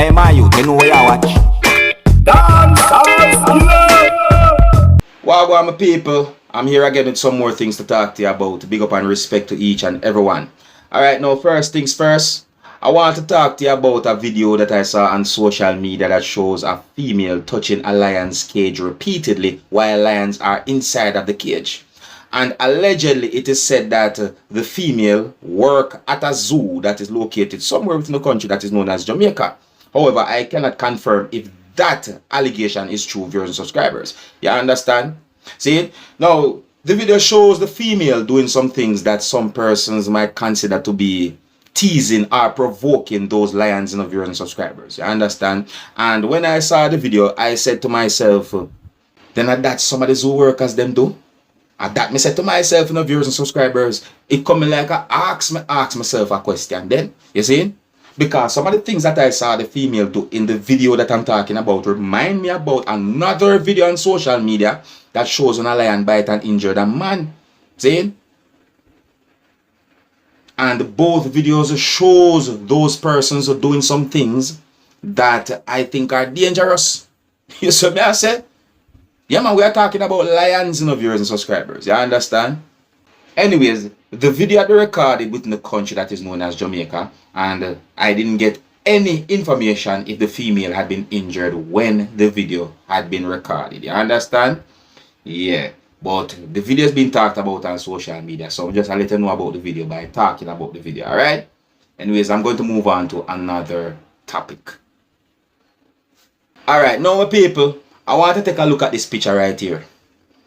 Hey man, you know where you watch? Dancehall skilla. Wagwan my people, I'm here again with some more things to talk to you about. Big up and respect to each and everyone. Alright, now first things first, I want to talk to you about a video that I saw on social media that shows a female touching a lion's cage repeatedly while lions are inside of the cage. And allegedly it is said that the female work at a zoo that is located somewhere within the country that is known as Jamaica. However, I cannot confirm if that allegation is true, viewers and subscribers. You understand? See it? Now, the video shows the female doing some things that some persons might consider to be teasing or provoking those lions and viewers and subscribers. You understand? And when I saw the video, I said to myself, then that's some of the zoo workers them do. And that me said to myself, viewers and subscribers, it come like I ask myself a question then. You see? Because some of the things that I saw the female do in the video that I'm talking about remind me about another video on social media that shows when a lion bite and injured a man. See? And both videos shows those persons doing some things that I think are dangerous. You see me I say? Yeah man, we are talking about lions, viewers and subscribers. You understand? Anyways, the video had been recorded within the country that is known as Jamaica, and I didn't get any information if the female had been injured when the video had been recorded. You understand? Yeah, but the video has been talked about on social media, so I'm just a little know about the video by talking about the video, alright? Anyways, I'm going to move on to another topic. Alright, now my people, I want to take a look at this picture right here.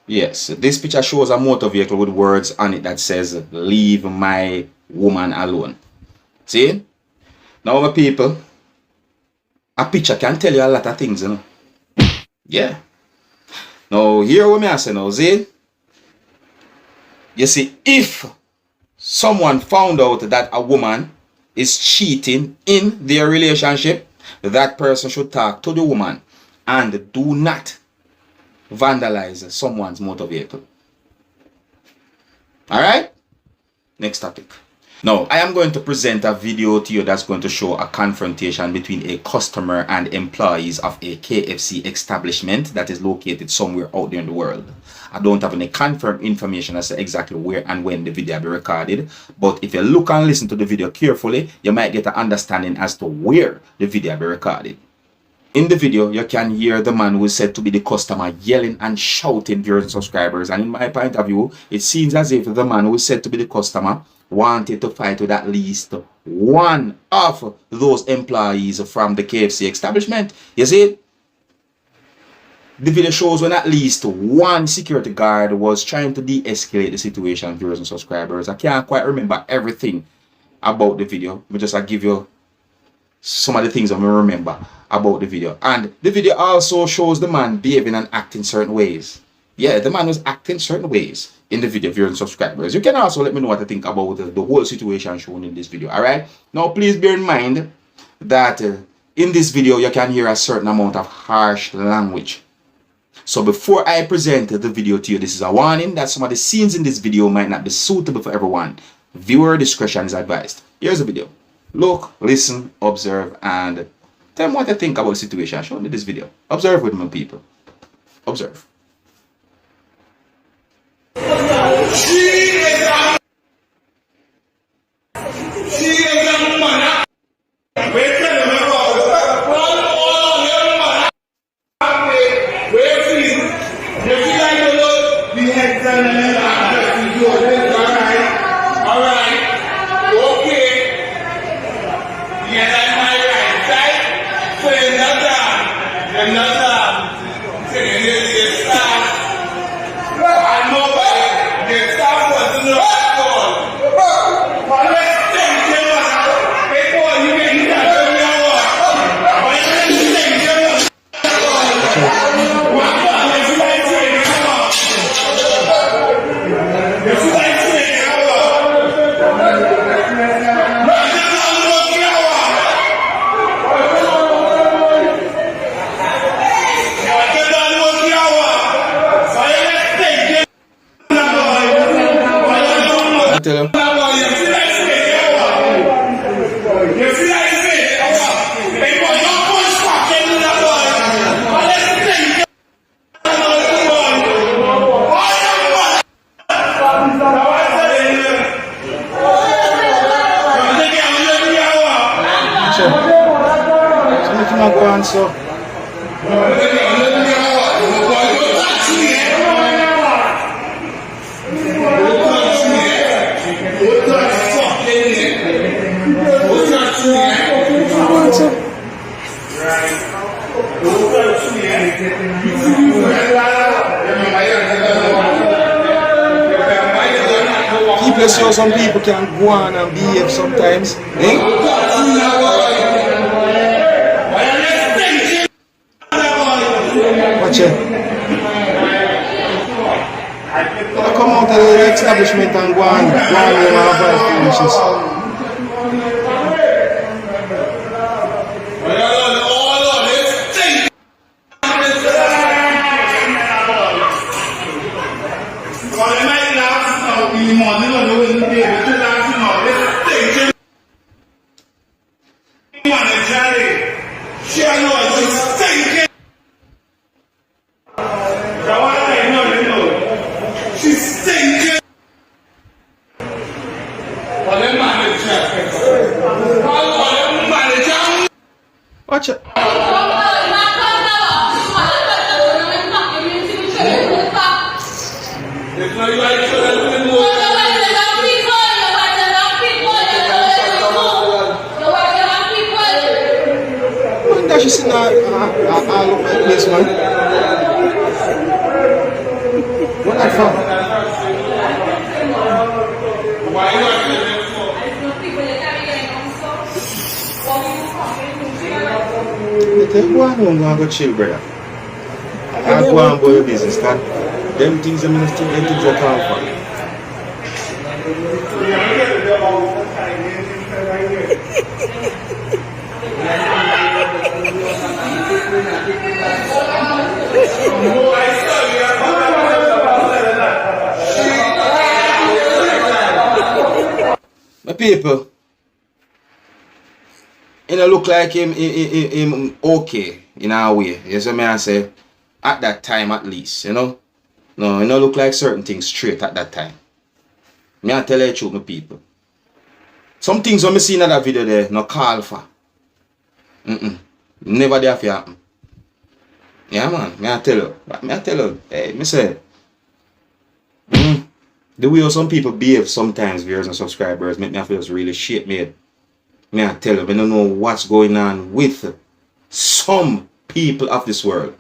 Yes, this picture shows a motor vehicle with words on it that says, "Leave my woman alone." See? Now my people, a picture can tell you a lot of things, Yeah. Now here what I say now, see? You see, if someone found out that a woman is cheating in their relationship, that person should talk to the woman and do not vandalize someone's motor vehicle. Alright? Next topic. Now, I am going to present a video to you that's going to show a confrontation between a customer and employees of a KFC establishment that is located somewhere out there in the world. I don't have any confirmed information as to exactly where and when the video will be recorded, but if you look and listen to the video carefully, you might get an understanding as to where the video will be recorded. In the video, you can hear the man who is said to be the customer yelling and shouting viewers and subscribers. And in my point of view, it seems as if the man who is said to be the customer wanted to fight with at least one of those employees from the KFC establishment. You see? The video shows when at least one security guard was trying to de-escalate the situation, viewers and subscribers. I can't quite remember everything about the video, but just I give you some of the things I remember about the video. And the video also shows the man behaving and acting certain ways. Yeah, the man was acting certain ways in the video, viewers and subscribers. You can also let me know what you think about the whole situation shown in this video. Alright, now please bear in mind that in this video you can hear a certain amount of harsh language. So before I present the video to you, this is a warning that some of the scenes in this video might not be suitable for everyone. Viewer discretion is advised. Here's the video. Look, listen, observe, and tell me what you think about the situation shown in this video. Observe with me, people. Observe. nothing I go on, so. People show some people can go on and behave sometimes. Eh? Watch it. I come out of the establishment and go on and avoid foolishness. Watch it. That she's in all over the place, man. What that from? Go on home, go and go chill, brother. I go and go your business, man. Them things I'm going to think, them things I can't find. My people, it look like him okay in a way. You see me I say, at that time at least, you know. No, it don't look like certain things straight at that time. Me I tell you the truth, my people. Some things when I see in that video there, no call for. Never there for happen. Yeah man, me I tell you. Hey, me say, the way some people behave sometimes, viewers and subscribers, make me feel really shit, mate. Me I tell you, I don't know what's going on with some people of this world.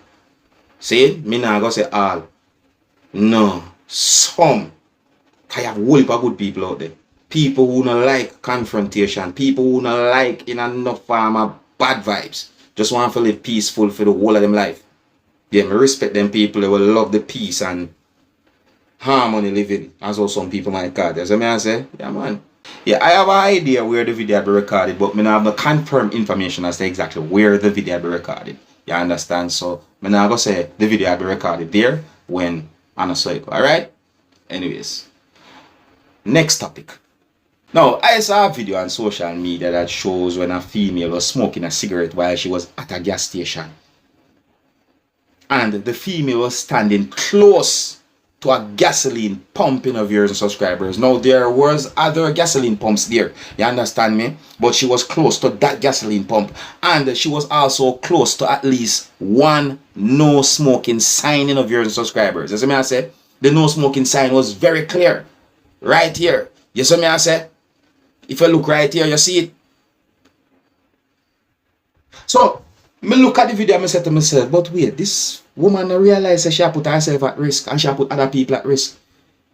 See, me not gonna say all. No, some. I have a whole heap of good people out there. People who don't like confrontation. People who don't like in enough form of bad vibes. Just want to live peaceful for the whole of them life. Yeah, I respect them people. They will love the peace and harmony living. As well some people might call it. That's what I say. Yeah, man. Yeah, I have an idea where the video will be recorded, but I don't have no confirmed information as to exactly where the video will be recorded. You understand? So, I'm not going to say the video will be recorded there when on a cycle. Alright? Anyways. Next topic. Now, I saw a video on social media that shows when a female was smoking a cigarette while she was at a gas station. And the female was standing close to a gasoline pump in her viewers and subscribers. Now, there was other gasoline pumps there. You understand me? But she was close to that gasoline pump. And she was also close to at least one no smoking sign in her viewers and subscribers. As I say, the no smoking sign was very clear. Right here. You see me I say? If you look right here, you see it. So, me look at the video and I said to myself, but wait, this woman realized that she put herself at risk and she put other people at risk.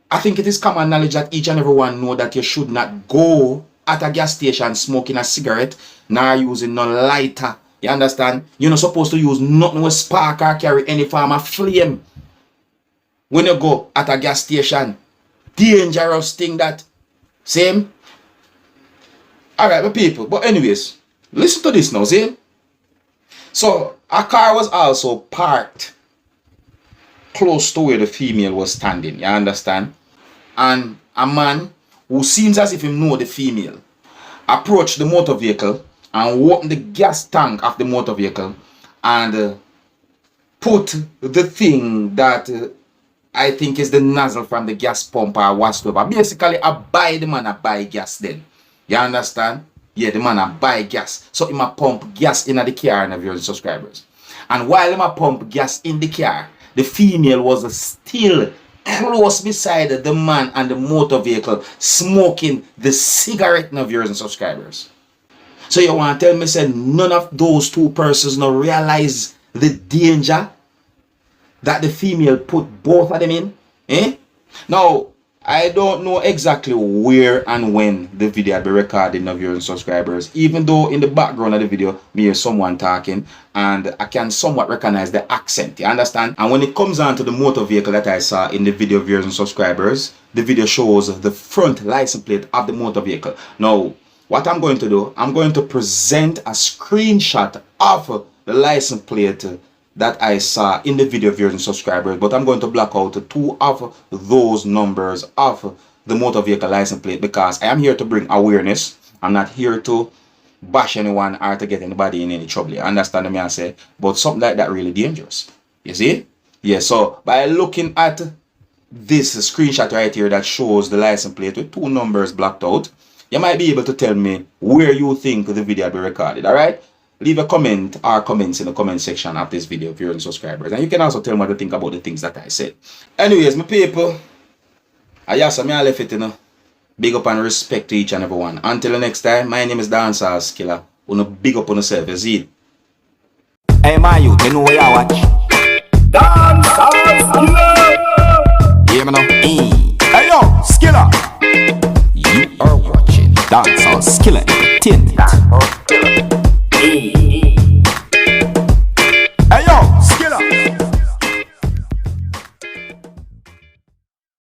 I think it is common knowledge that each and everyone know that you should not go at a gas station smoking a cigarette nor using no lighter. You understand? You're not supposed to use nothing with spark or carry any form of flame when you go at a gas station. Dangerous thing that. Same? Alright, my people. But anyways, listen to this now, see? So, a car was also parked close to where the female was standing. You understand? And a man who seems as if he know the female approached the motor vehicle and opened the gas tank of the motor vehicle and put the thing that I think is the nozzle from the gas pump or whatsoever. Basically, I buy the man, I buy gas then. You understand? Yeah, the man a buy gas. So him a pump gas in the car and viewers and subscribers. And while him a pump gas in the car, the female was still close beside the man and the motor vehicle smoking the cigarette, now viewers and subscribers. So you want to tell me say none of those two persons now realize the danger that the female put both of them in? Eh? Now, I don't know exactly where and when the video had been recorded, now viewers and subscribers, even though in the background of the video me hear someone talking and I can somewhat recognize the accent, you understand? And when it comes on to the motor vehicle that I saw in the video, viewers and subscribers, the video shows the front license plate of the motor vehicle. Now, what I'm going to do, I'm going to present a screenshot of the license plate that I saw in the video, viewers and subscribers, but I'm going to block out two of those numbers of the motor vehicle license plate because I am here to bring awareness. I'm not here to bash anyone or to get anybody in any trouble. You understand me I say? But something like that really dangerous. You see? Yeah, so by looking at this screenshot right here that shows the license plate with two numbers blocked out, you might be able to tell me where you think the video will be recorded, alright? Leave a comment or comments in the comment section of this video, viewers and subscribers. And you can also tell me what you think about the things that I said. Anyways, my people, I just me left it, you know. Big up and respect to each and every one. Until the next time, my name is Dancehall Skilla. Wanna big up on yourself, you see it? Hey, my youth, you know where you watch? Dancehall Skilla! Hear me now? Hey, yo, Skilla! You are watching Dancehall Skilla Entertainment.